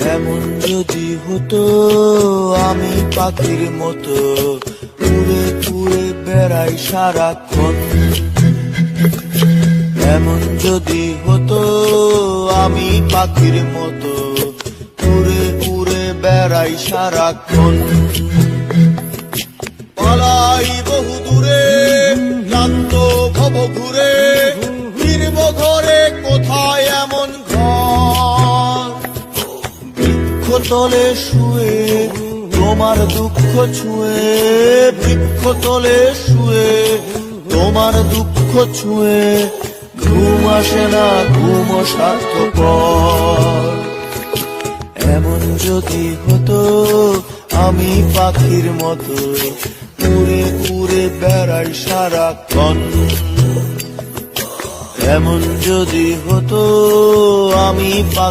এমন যদি হতো আমি পাখির মতো উড়ে উড়ে বেড়াই সারাক্ষণ। এমন যদি হতো আমি পাখির মতো উড়ে উড়ে বেড়াই সারাক্ষণ। পালাই বহু দূরে ক্লান্ত ভব ঘুরে, ফিরব ঘরে কোথায় এমন ঘর। বৃক্ষতলে শুয়ে তোমার দুঃখ ছুঁয়ে, বৃক্ষতলে শুয়ে তোমার দুঃখ ছুঁয়ে, ঘুম আসে না ঘুম স্বার্থপর। এমন যদি হতো আমি পাখির মতো উড়ে উড়ে বেড়াই সারাক্ষণ। এমন যদি হতো আমি পাখি